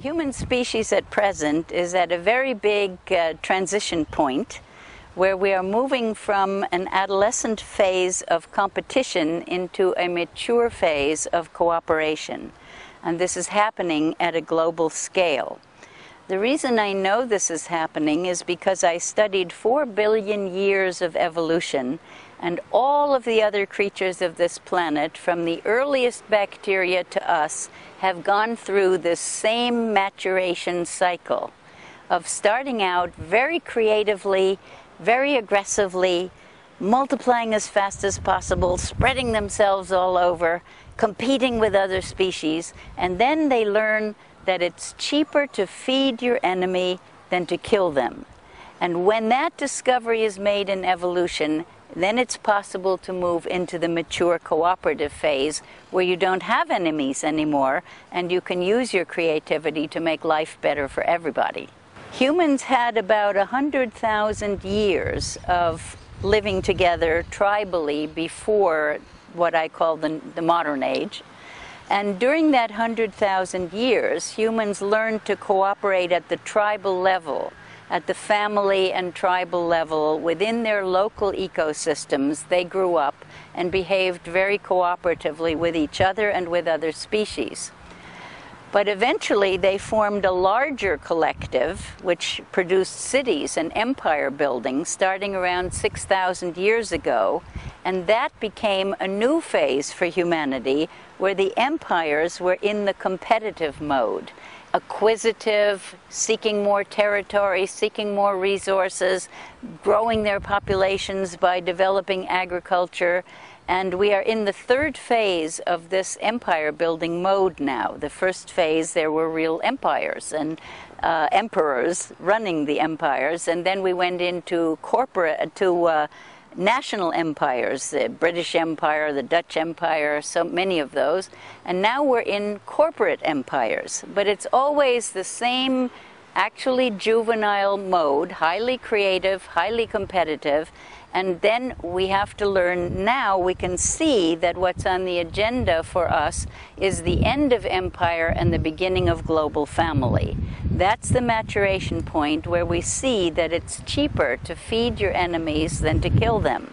human species at present is at a very big transition point where we are moving from an adolescent phase of competition into a mature phase of cooperation. And this is happening at a global scale. The reason I know this is happening is because I studied 4 billion years of evolution, and all of the other creatures of this planet, from the earliest bacteria to us, have gone through this same maturation cycle of starting out very creatively, very aggressively, multiplying as fast as possible, spreading themselves all over, competing with other species, and then they learn that it's cheaper to feed your enemy than to kill them. And when that discovery is made in evolution, then it's possible to move into the mature cooperative phase where you don't have enemies anymore and you can use your creativity to make life better for everybody. Humans had about 100,000 years of living together tribally before what I call the modern age. And during that 100,000 years, humans learned to cooperate at the tribal level, at the family and tribal level, within their local ecosystems. They grew up and behaved very cooperatively with each other and with other species. But eventually they formed a larger collective which produced cities and empire building starting around 6,000 years ago, and that became a new phase for humanity where the empires were in the competitive mode. Acquisitive, seeking more territory, seeking more resources, growing their populations by developing agriculture. And we are in the third phase of this empire building mode now. The first phase, there were real empires and emperors running the empires. And then we went into national empires, the British Empire, the Dutch Empire, so many of those. And now we're in corporate empires. But it's always the same, actually juvenile mode, highly creative, highly competitive. And then we have to learn, now we can see that what's on the agenda for us is the end of empire and the beginning of global family. That's the maturation point where we see that it's cheaper to feed your enemies than to kill them.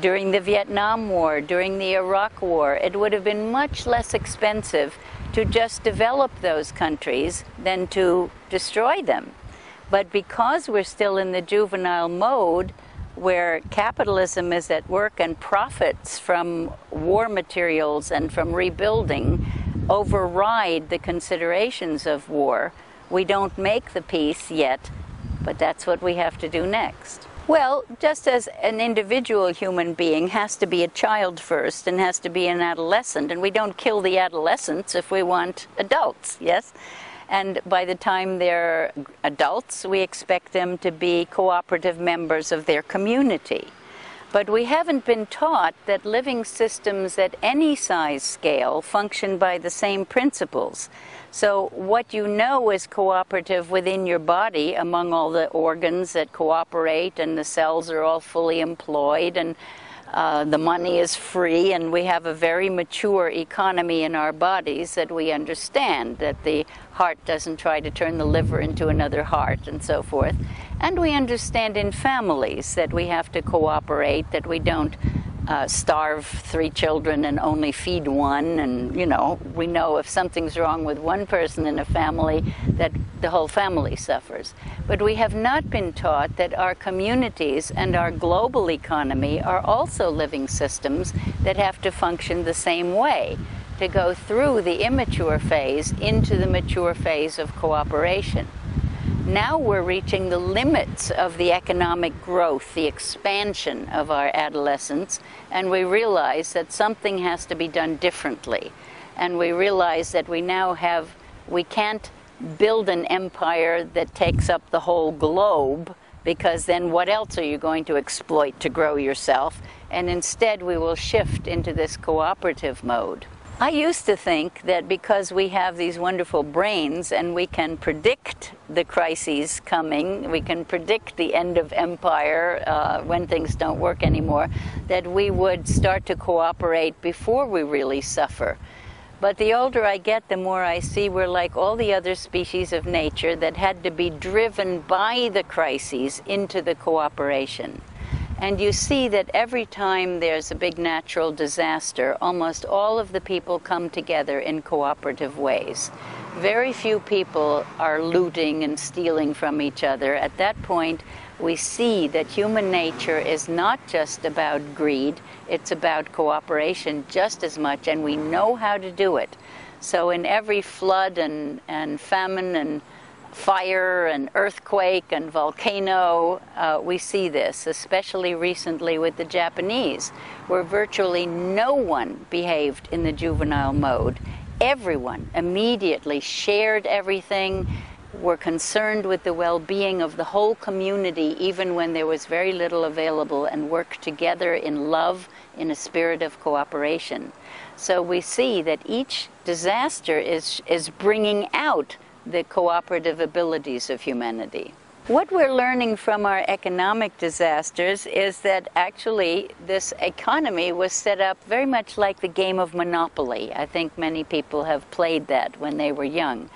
During the Vietnam War, during the Iraq War, it would have been much less expensive to just develop those countries than to destroy them. But because we're still in the juvenile mode, where capitalism is at work and profits from war materials and from rebuilding override the considerations of war, we don't make the peace yet, but that's what we have to do next. Well, just as an individual human being has to be a child first and has to be an adolescent, and we don't kill the adolescents if we want adults, yes? And by the time they're adults, we expect them to be cooperative members of their community. But we haven't been taught that living systems at any size scale function by the same principles. So what you know is cooperative within your body among all the organs that cooperate, and the cells are all fully employed, and the money is free, and we have a very mature economy in our bodies that we understand, that the heart doesn't try to turn the liver into another heart and so forth. And we understand in families that we have to cooperate, that we don't starve 3 children and only feed one, and we know if something's wrong with one person in a family that the whole family suffers. But we have not been taught that our communities and our global economy are also living systems that have to function the same way, to go through the immature phase into the mature phase of cooperation. Now we're reaching the limits of the economic growth, the expansion of our adolescence, and we realize that something has to be done differently. And we realize that we can't build an empire that takes up the whole globe, because then what else are you going to exploit to grow yourself? And instead we will shift into this cooperative mode. I used to think that because we have these wonderful brains and we can predict the crises coming, we can predict the end of empire when things don't work anymore, that we would start to cooperate before we really suffer. But the older I get, the more I see we're like all the other species of nature that had to be driven by the crises into the cooperation. And you see that every time there's a big natural disaster, almost all of the people come together in cooperative ways. Very few people are looting and stealing from each other. At that point, we see that human nature is not just about greed, it's about cooperation just as much, and we know how to do it. So in every flood and famine and fire and earthquake and volcano, we see this, especially recently with the Japanese, where virtually no one behaved in the juvenile mode. Everyone immediately shared everything, were concerned with the well-being of the whole community, even when there was very little available, and worked together in love, in a spirit of cooperation. So we see that each disaster is bringing out the cooperative abilities of humanity. What we're learning from our economic disasters is that actually this economy was set up very much like the game of Monopoly. I think many people have played that when they were young.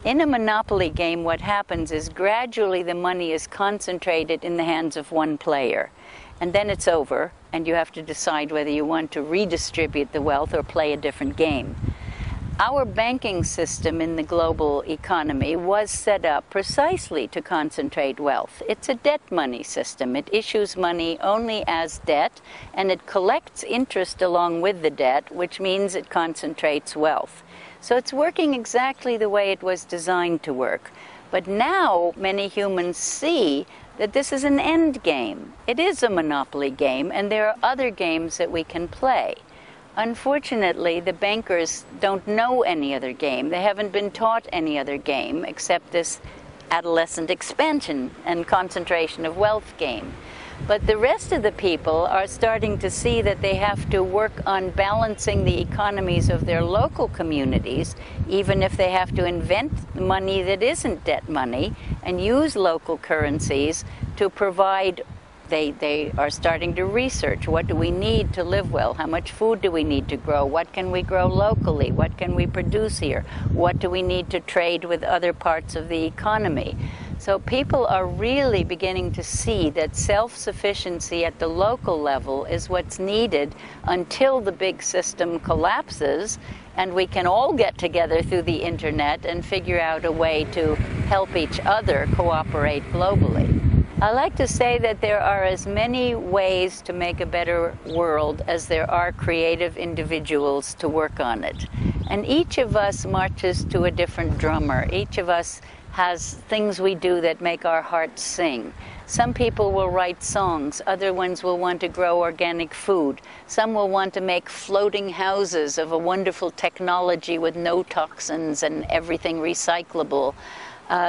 In a Monopoly game, what happens is gradually the money is concentrated in the hands of one player. And then it's over, and you have to decide whether you want to redistribute the wealth or play a different game. Our banking system in the global economy was set up precisely to concentrate wealth. It's a debt money system. It issues money only as debt, and it collects interest along with the debt, which means it concentrates wealth. So it's working exactly the way it was designed to work. But now many humans see that this is an end game. It is a monopoly game, and there are other games that we can play. Unfortunately, the bankers don't know any other game. They haven't been taught any other game except this adolescent expansion and concentration of wealth game. But the rest of the people are starting to see that they have to work on balancing the economies of their local communities, even if they have to invent money that isn't debt money and use local currencies to provide. They are starting to research, what do we need to live well? How much food do we need to grow? What can we grow locally? What can we produce here? What do we need to trade with other parts of the economy? So people are really beginning to see that self-sufficiency at the local level is what's needed until the big system collapses and we can all get together through the internet and figure out a way to help each other cooperate globally. I like to say that there are as many ways to make a better world as there are creative individuals to work on it. And each of us marches to a different drummer. Each of us has things we do that make our hearts sing. Some people will write songs, other ones will want to grow organic food. Some will want to make floating houses of a wonderful technology with no toxins and everything recyclable.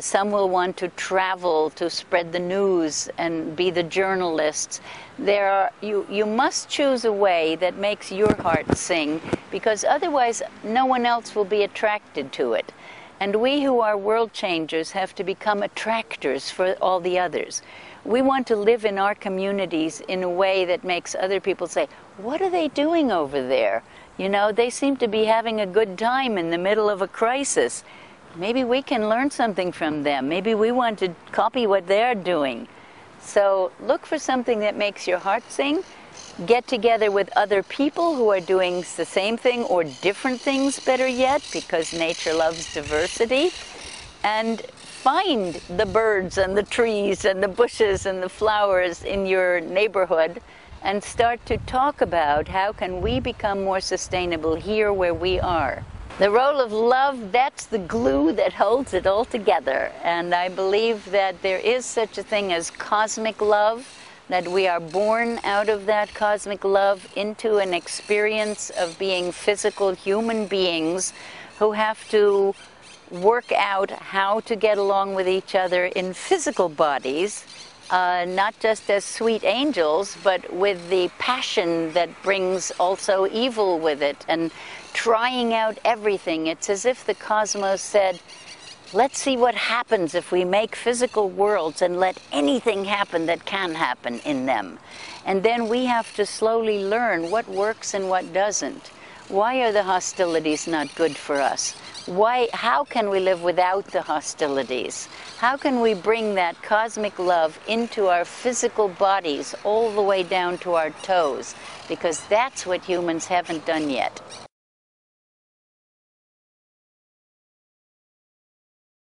Some will want to travel to spread the news and be the journalists. You must choose a way that makes your heart sing, because otherwise no one else will be attracted to it. And we who are world changers have to become attractors for all the others. We want to live in our communities in a way that makes other people say, what are they doing over there? You know, they seem to be having a good time in the middle of a crisis. Maybe we can learn something from them. Maybe we want to copy what they're doing. So look for something that makes your heart sing. Get together with other people who are doing the same thing or different things, better yet, because nature loves diversity. And find the birds and the trees and the bushes and the flowers in your neighborhood and start to talk about how can we become more sustainable here where we are. The role of love, that's the glue that holds it all together. And I believe that there is such a thing as cosmic love, that we are born out of that cosmic love into an experience of being physical human beings who have to work out how to get along with each other in physical bodies, not just as sweet angels, but with the passion that brings also evil with it, and trying out everything. It's as if the cosmos said, let's see what happens if we make physical worlds and let anything happen that can happen in them. And then we have to slowly learn what works and what doesn't. Why are the hostilities not good for us? How can we live without the hostilities? How can we bring that cosmic love into our physical bodies all the way down to our toes? Because that's what humans haven't done yet.